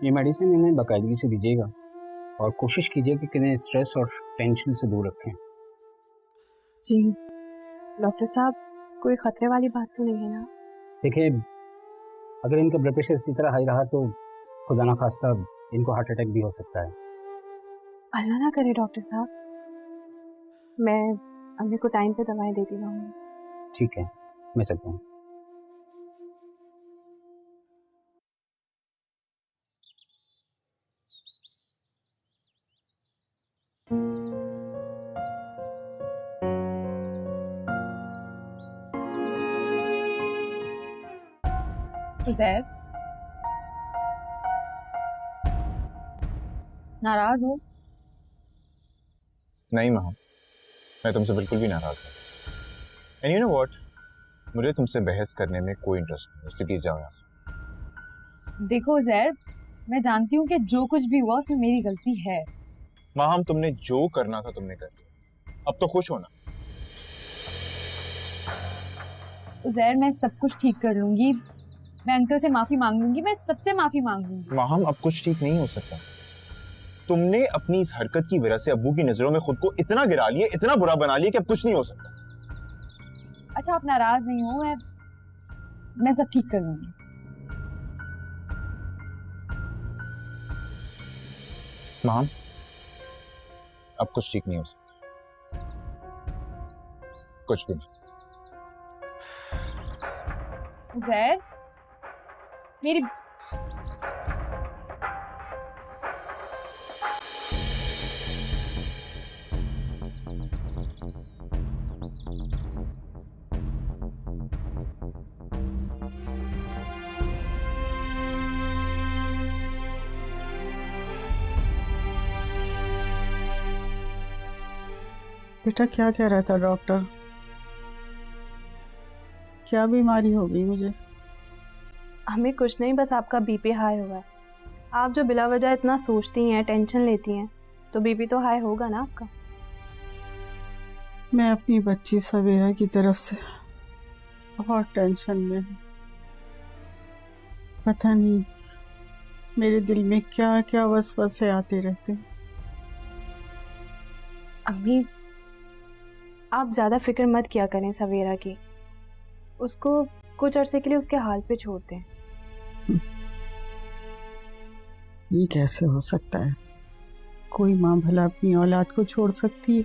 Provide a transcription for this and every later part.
ये मेडिसिन इन्हें बाकायदगी से दीजिएगा और कोशिश कीजिए कि किन्हें स्ट्रेस और टेंशन से दूर रखें। जी डॉक्टर साहब, कोई खतरे वाली बात तो नहीं है ना? देखिए, अगर इनका ब्लड प्रेशर इसी तरह हाई रहा तो खुदा ना खास्ता इनको हार्ट अटैक भी हो सकता है। अल्लाह ना करे डॉक्टर साहब, मैं अम्मी को टाइम पे दवाएं देती रहूँगी। ठीक है, मैं चलता हूँ। ज़ैद, नाराज हो? नहीं माँ, मैं तुमसे बिल्कुल भी नाराज नहीं। एंड यू नो व्हाट, मुझे तुमसे बहस करने में कोई इंटरेस्ट नहीं, इसलिए प्लीज जाओ यहाँ से। देखो ज़ैद, मैं जानती हूँ कि जो कुछ भी हुआ उसमें मेरी गलती है। माँ, हम तुमने जो करना था तुमने कर दिया, अब तो खुश होना। ज़ैद, मैं सब कुछ ठीक कर लूंगी, मैं अंकल से माफी मांग लूंगी, मैं सबसे माफी मांग लूंगी। माँ, अब कुछ ठीक नहीं हो सकता। तुमने अपनी इस हरकत की वजह से अब्बू की नजरों में खुद को इतना गिरा लिया, इतना बुरा बना लिया कि अब कुछ नहीं हो सकता। अच्छा, आप नाराज नहीं हो, मैं सब ठीक कर लूंगी। माँ, अब कुछ ठीक नहीं हो सकता, कुछ भी नहीं। ज़ैद, मेरी बेटा क्या कह रहा था डॉक्टर? क्या बीमारी हो गई मुझे? हमें कुछ नहीं, बस आपका बीपी हाई हुआ है। आप जो बिला वजह इतना सोचती हैं, टेंशन लेती हैं, तो बीपी तो हाई होगा ना आपका। मैं अपनी बच्ची सवेरा की तरफ से बहुत टेंशन में हूँ। पता नहीं मेरे दिल में क्या क्या वसवसे आते रहते हैं। अम्मी, आप ज्यादा फिक्र मत किया करें सवेरा की, उसको कुछ अरसे के लिए उसके हाल पे छोड़ दें। ये कैसे हो सकता है? कोई माँ भला अपनी औलाद को छोड़ सकती है?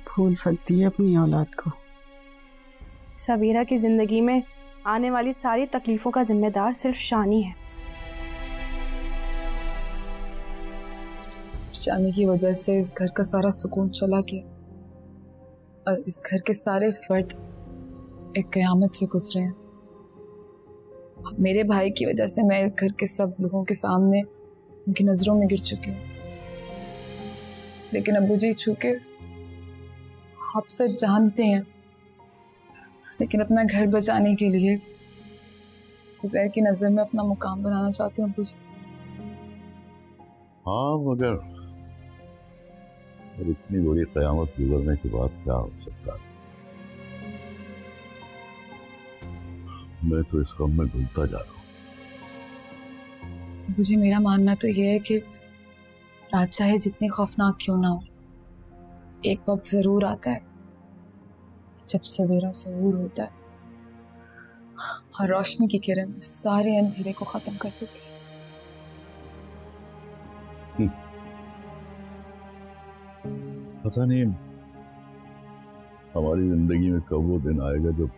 भूल सकती है अपनी औलाद को? सवेरा की जिंदगी में आने वाली सारी तकलीफों का जिम्मेदार सिर्फ शानी है। शानी की वजह से इस घर का सारा सुकून चला गया और इस घर के सारे फर्द एक कयामत से गुजरे हैं। मेरे भाई की वजह से मैं इस घर के सब लोगों के सामने उनकी नजरों में गिर चुकी हूँ। लेकिन अब्बू जी, चूंकि आप सब जानते हैं, लेकिन अपना घर बचाने के लिए हुज़ैर की नजर में अपना मुकाम बनाना चाहती हूँ अब्बू जी। हाँ, मगर इतनी बड़ी क़यामत गुजरने के बाद क्या हो सकता है? मैं तो इस गम में घुलता जा रहा हूँ। अब्बू जी, मेरा मानना तो यह है कि रात चाहे जितनी खौफनाक क्यों ना हो, एक वक्त जरूर आता है जब सवेरा ज़हूर होता है और रोशनी की किरण सारे अंधेरे को खत्म कर देती है। पता नहीं हमारी जिंदगी में कब वो दिन आएगा जब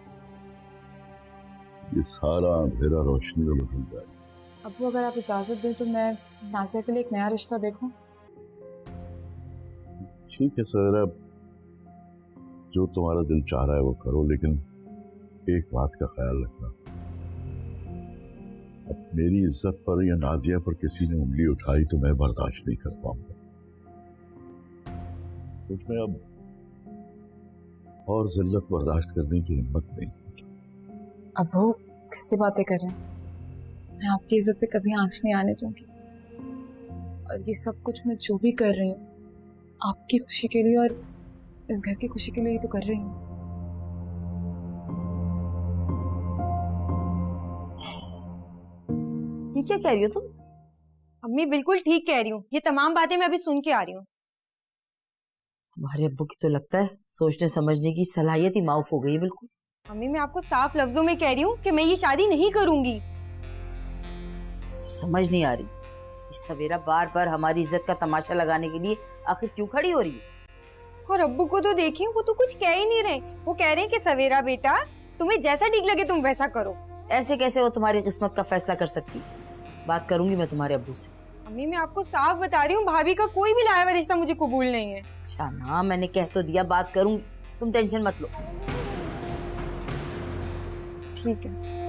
ये सारा अंधेरा रोशनी में बदल जाएगा। अब्बू, अगर आप इजाजत दें तो मैं नाज़िया के लिए एक नया रिश्ता देखूं? ठीक है सर, अब जो तुम्हारा दिल चाह रहा है वो करो, लेकिन एक बात का ख्याल रखना, अब मेरी इज्जत पर या नाजिया पर किसी ने उंगली उठाई तो मैं बर्दाश्त नहीं कर पाऊंगा। उसमें अब और जिल्लत बर्दाश्त करने की हिम्मत नहीं। अब्बू, कैसी बातें कर रहे हैं? मैं आपकी इज्जत पे कभी आंच नहीं आने दूंगी और ये सब कुछ मैं जो भी कर रही हूँ आपकी खुशी के लिए और इस घर की खुशी के लिए ही तो कर रही हूँ। ये ये क्या कह रही हो तुम? अम्मी बिल्कुल ठीक कह रही हूँ, ये तमाम बातें मैं अभी सुन के आ रही हूँ। तुम्हारे अब्बू की तो लगता है सोचने समझने की सलाहियत ही माउफ हो गई है बिल्कुल। अम्मी मैं आपको साफ लफ्जों में कह रही हूँ कि मैं ये शादी नहीं करूंगी। तो समझ नहीं आ रही इस सवेरा बार बार हमारी इज्जत का तमाशा लगाने के लिए आखिर क्यों खड़ी हो रही है? और अब्बू को तो देखिए, वो तो कुछ कह ही नहीं रहे। वो कह रहे हैं कि सवेरा बेटा तुम्हें जैसा ठीक लगे तुम वैसा करो। ऐसे कैसे वो तुम्हारी किस्मत का फैसला कर सकती? बात करूंगी मैं तुम्हारे अब्बू से। अम्मी मैं आपको साफ बता रही हूँ, भाभी का कोई भी लाया हुआ रिश्ता मुझे कबूल नहीं है। अच्छा ना, मैंने कह तो दिया बात करूंगी, तुम टेंशन मत लो। ठीक है।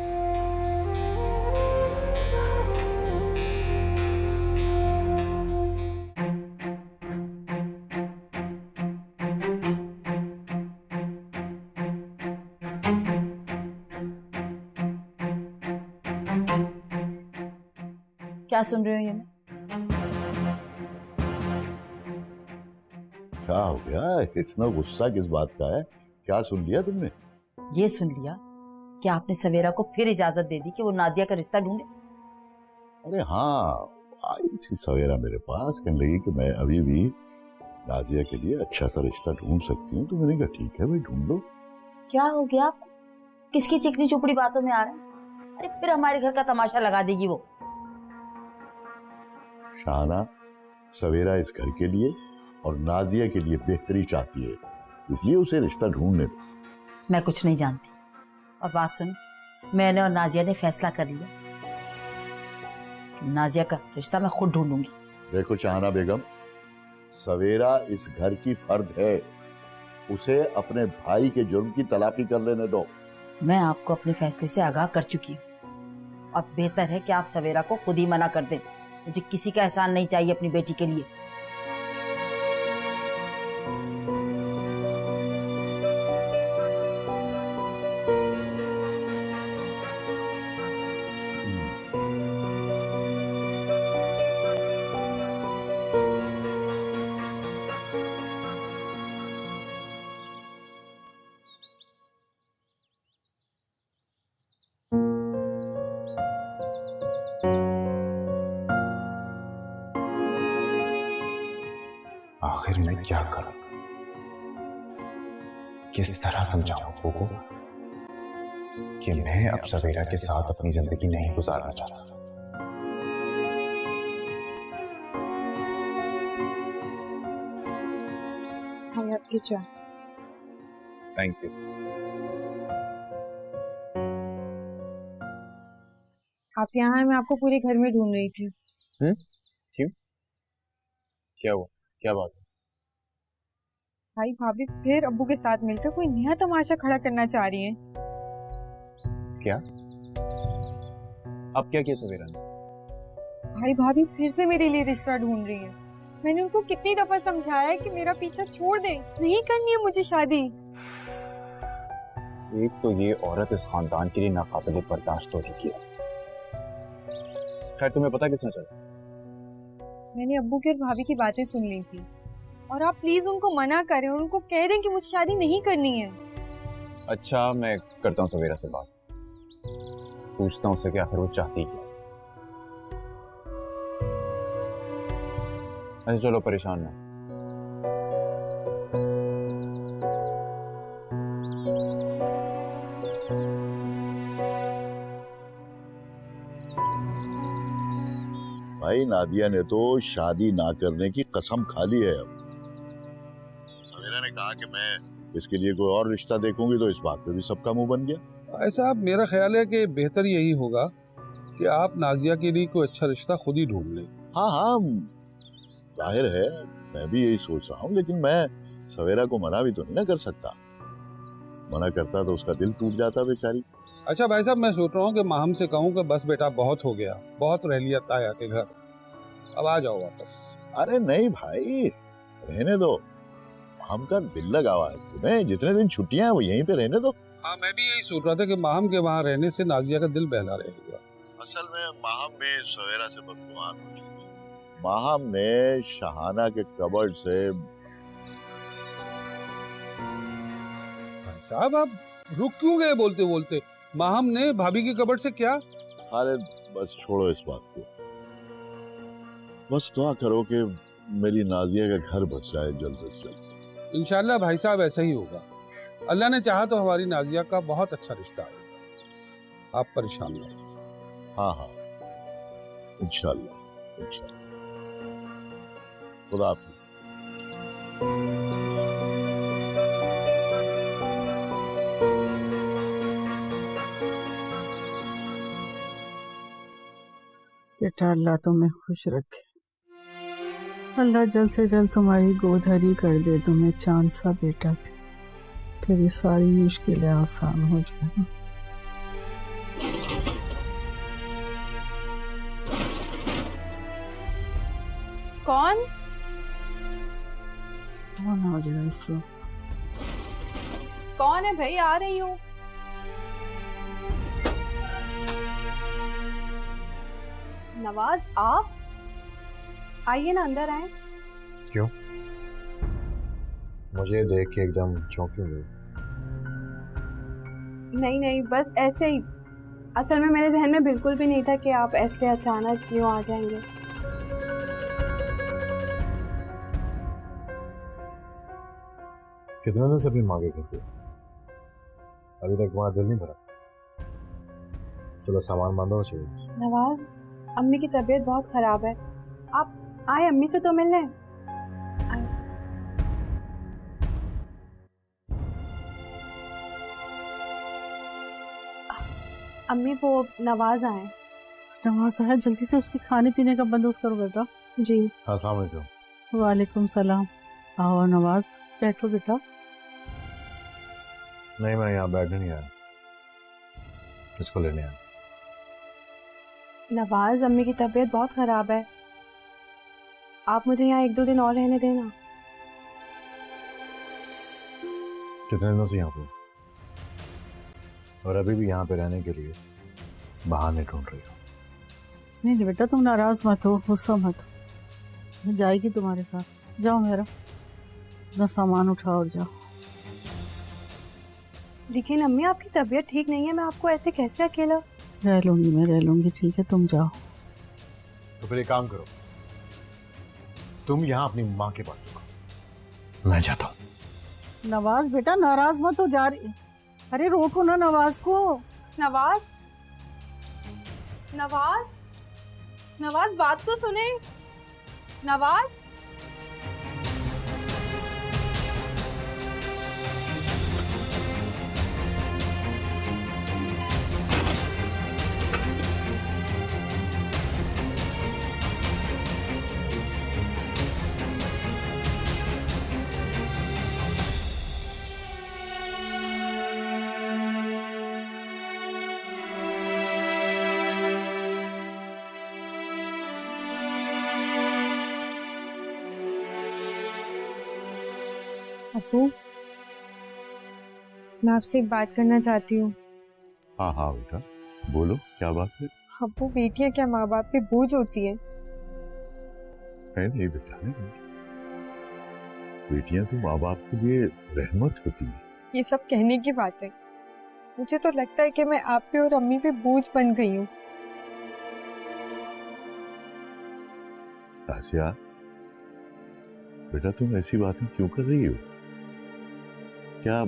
क्या सुन रही हूँ ये मैं? क्या हो गया, इतना गुस्सा किस बात का है? क्या सुन लिया तुमने? ये सुन लिया कि आपने सवेरा को फिर इजाजत दे दी कि वो नादिया का रिश्ता ढूंढे। अरे हाँ, आई थी सवेरा मेरे पास, कहने लगी कि मैं अभी भी नाजिया के लिए अच्छा सा रिश्ता ढूंढ सकती हूँ। तो मैंने कहा ठीक है भाई, ढूंढ लो। क्या हो गया आपको? किसकी चिकनी चुपड़ी बातों में आ रहे हैं? अरे फिर हमारे घर का तमाशा लगा देगी वो। शाहाना, सवेरा इस घर के लिए और नाजिया के लिए बेहतरी चाहती है, इसलिए उसे रिश्ता ढूंढने दो। मैं कुछ नहीं जानती। और बात सुन, मैंने और नाजिया ने फैसला कर लिया कि नाजिया का रिश्ता मैं खुद ढूंढूंगी। देखो शाहाना बेगम, सवेरा इस घर की फर्द है, उसे अपने भाई के जुर्म की तलाफी कर लेने दो। मैं आपको अपने फैसले से आगाह कर चुकी हूँ। अब बेहतर है कि आप सवेरा को खुद ही मना कर दें। मुझे किसी का एहसान नहीं चाहिए अपनी बेटी के लिए। आखिर मैं क्या करूं? किस तरह समझाऊं अब्बू को कि मैं अब सवेरा के साथ अपनी जिंदगी नहीं गुजारना चाहता। हाँ, आपकी चाय। Thank you. आप यहाँ हैं, मैं आपको पूरे घर में ढूंढ रही थी। क्यों? क्या हुआ? क्या बात है? भाई भाभी फिर अब्बू के साथ मिलकर कोई नया तमाशा खड़ा करना चाह रही हैं। क्या? अब क्या किया सवेरा ने? भाई भाभी फिर से मेरे लिए रिश्ता ढूंढ रही है। मैंने उनको कितनी दफा समझाया है कि मेरा पीछा छोड़ दें, नहीं करनी है मुझे शादी। एक तो ये औरत इस खानदान के लिए नाकाबिले बर्दाश्त हो चुकी है। खैर, तुम्हें पता किसने चला? मैंने अब्बू की और भाभी की बातें सुन ली थी, और आप प्लीज उनको मना करें और उनको कह दें कि मुझे शादी नहीं करनी है। अच्छा, मैं करता हूँ सवेरा से बात, पूछता हूँ उससे कि आखिर वो चाहती क्या। अच्छा चलो, परेशान ना। भाई नादिया ने तो शादी ना करने की कसम खा ली है। अब सवेरा ने कहा कि मैं इसके लिए कोई और रिश्ता देखूंगी, तो इस बात पे भी सबका मुंह बन गया। ऐसा अब मेरा ख्याल है कि बेहतर यही होगा कि आप नाजिया के लिए कोई अच्छा रिश्ता खुद ही ढूंढ लें। हाँ हाँ, जाहिर है मैं भी यही सोच रहा हूँ, लेकिन मैं सवेरा को मना भी तो नहीं ना कर सकता। मना करता तो उसका दिल टूट जाता बेचारी। अच्छा भाई साहब, मैं सोच रहा हूँ कि माहम से कहूँ कि बस बेटा बहुत हो गया, बहुत रह लिया ताया के घर, अब आ जाओ वापस। अरे नहीं भाई, रहने दो, माहम का दिल लगा हुआ है तुम्हें, जितने दिन छुट्टियां हैं वो यहीं पे रहने दो। हाँ, मैं भी यही सोच रहा था कि माहम के वहाँ रहने से नाजिया का दिल बहला रहेगा। असल में माहम भी सवेरा से बदगुमान हो चुकी है। माहम ने शाहाना के कबर्ड से। भाई साहब आप रुक क्यों गए बोलते बोलते? माहम ने भाभी के कबर्ड से क्या? अरे बस छोड़ो इस बात को। बस दुआ करो कि मेरी नाजिया का घर बस जाए जल्द से जल्द। इंशाल्लाह भाई साहब ऐसा ही होगा। अल्लाह ने चाहा तो हमारी नाजिया का बहुत अच्छा रिश्ता आएगा। आप परेशान ना हो। हाँ हाँ, इंशाल्लाह इंशाल्लाह। खुदा हाफिज। बेटा अल्लाह तुम्हें खुश रखे। अल्लाह जल्द से जल्द तुम्हारी गोद हरी कर दे। तुम्हें चांद सा बेटा थे, तेरी सारी मुश्किलें आसान हो जाए। कौन हो जाए इस वक्त? कौन है भाई? आ रही हूँ। नवाज आप आइए ना, अंदर आए। क्यों? मुझे देख के एकदम चौंकी हुई? नहीं नहीं, बस ऐसे ही। असल में मेरे जहन में बिल्कुल भी नहीं था कि आप ऐसे अचानक क्यों आ जाएंगे। कितने दिन से अपनी मांगे करती हो? अभी तक तुम्हारा दिल नहीं भरा? चलो सामान बांधो चाहिए। नवाज, अम्मी की तबीयत बहुत खराब है, आप आए अम्मी से तो मिलने। अम्मी वो नवाज आए। नवाज आया, जल्दी से उसके खाने पीने का बंदोबस्त करो बेटा। जी। अस्सलाम वालेकुम। वालेकुम सलाम। आओ नवाज, बैठो बेटा। नहीं, मैं यहाँ बैठने नहीं आया, इसको लेने आया। नवाज, अम्मी की तबीयत बहुत खराब है, आप मुझे यहाँ 1-2 दिन और रहने देना। कितने दिनों से यहाँ पे? और अभी भी यहाँ पे रहने के लिए बहाने ढूंढ रही हो? नहीं बेटा, तुम नाराज मत हो, गुस्सा मत हो। जाएगी तुम्हारे साथ। जाओ मेरा, अपना सामान उठाओ और जाओ। लेकिन अम्मी, आपकी तबीयत ठीक नहीं है, मैं आपको ऐसे कैसे अकेला? रह लूंगी, मैं रह लूंगी, ठीक है, तुम जाओ। तो फिर एक काम करो, तुम यहाँ अपनी माँ के पास रुको, मैं जाता हूँ। नवाज बेटा नाराज मत हो, जा रही। अरे रोको ना नवाज को। नवाज, नवाज, नवाज बात तो सुने। नवाज, अब्बू, मैं आपसे एक बात करना चाहती हूँ। हाँ हाँ बेटा, बोलो क्या बात है? अब्बू, बेटियां क्या माँ बाप पे बोझ होती हैं? नहीं बेटा, नहीं। बेटियां तो माँ बाप के लिए रहमत होती है। ये सब कहने की बात है। मुझे तो लगता है कि मैं आप पे और अम्मी पे बोझ बन गई हूँ। आसिया, बेटा तुम ऐसी बातें क्यों कर रही हो? क्या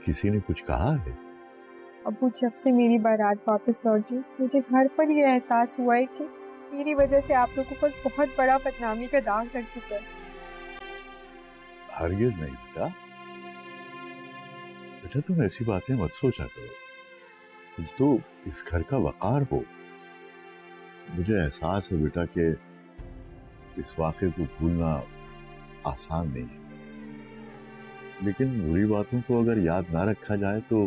किसी ने कुछ कहा है? अब्बू, जब से मेरी बारात वापस लौटी, मुझे हर पल ये एहसास हुआ है कि मेरी वजह से आप लोगों पर बहुत बड़ा बदनामी का दाग लग चुका है। हरगिज नहीं बेटा, बेटा तुम ऐसी बातें मत सोचा करो। तुम तो इस घर का वकार हो। मुझे एहसास है बेटा कि इस वाक़े को भूलना आसान नहीं है, लेकिन बुरी बातों को अगर याद ना रखा जाए तो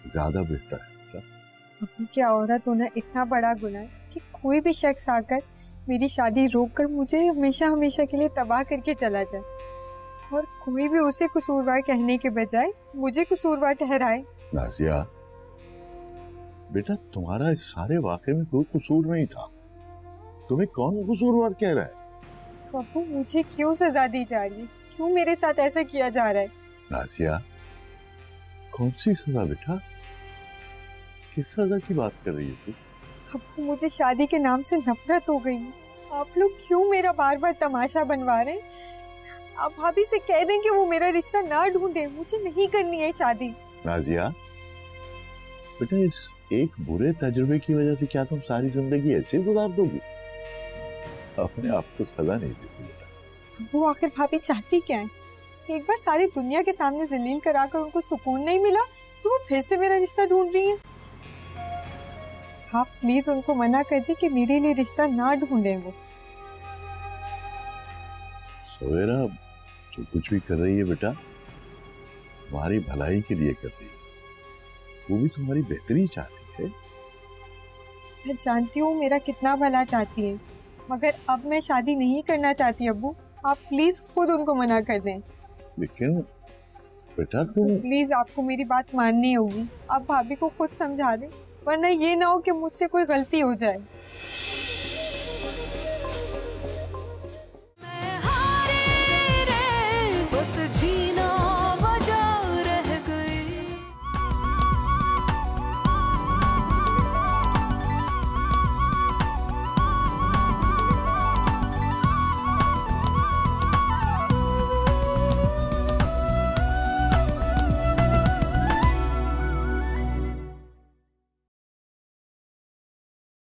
ज्यादा बेहतर है। अब्बू, क्या औरत होना इतना बड़ा गुनाह है कि कोई भी शख्स आकर मेरी शादी रोककर मुझे हमेशा हमेशा के लिए तबाह करके चला जाए, और कोई भी उसे कसूरवार कहने के बजाय मुझे कसूरवार ठहराए। नाजिया बेटा, तुम्हारा इस सारे वाक़े में कोई कसूर नहीं था। तुम्हें कौन कसूरवार कह रहा है? तो अब्बू, मुझे क्यों सजा दी जा रही है? क्यों मेरे साथ ऐसा किया जा रहा है? नाजिया, कौन सी सजा बेटा? किस सजा की बात कर रही है तू? अब मुझे शादी के नाम से नफरत हो गई है। आप लोग क्यों मेरा बार बार तमाशा बनवा रहे हैं? आप भाभी से कह दें कि वो मेरा रिश्ता ना ढूंढे, मुझे नहीं करनी है शादी। नाजिया बेटा, इस एक बुरे तजुर्बे की वजह से क्या तुम सारी जिंदगी ऐसे गुजार दोगी? अपने आप को सजा नहीं देती बेटा। वो आखिर भाभी चाहती क्या है? एक बार सारी दुनिया के सामने जलील कराकर उनको सुकून नहीं मिला तो वो फिर से मेरा रिश्ता ढूंढ रही है। आप प्लीज उनको मना कर दी कि मेरे लिए रिश्ता ना ढूंढे। वो सवेरा जो कुछ भी कर रही है बेटा, तुम्हारी भलाई के लिए कर रही है। वो भी तुम्हारी बेहतरी चाहती है। मैं जानती हूँ मेरा कितना भला चाहती है, मगर अब मैं शादी नहीं करना चाहती। अब्बू आप प्लीज खुद उनको मना कर दें। लेकिन बेटा तुम प्लीज आपको मेरी बात माननी होगी। आप भाभी को खुद समझा दें, वरना ये ना हो कि मुझसे कोई गलती हो जाए। मैं हारे रे, बस जी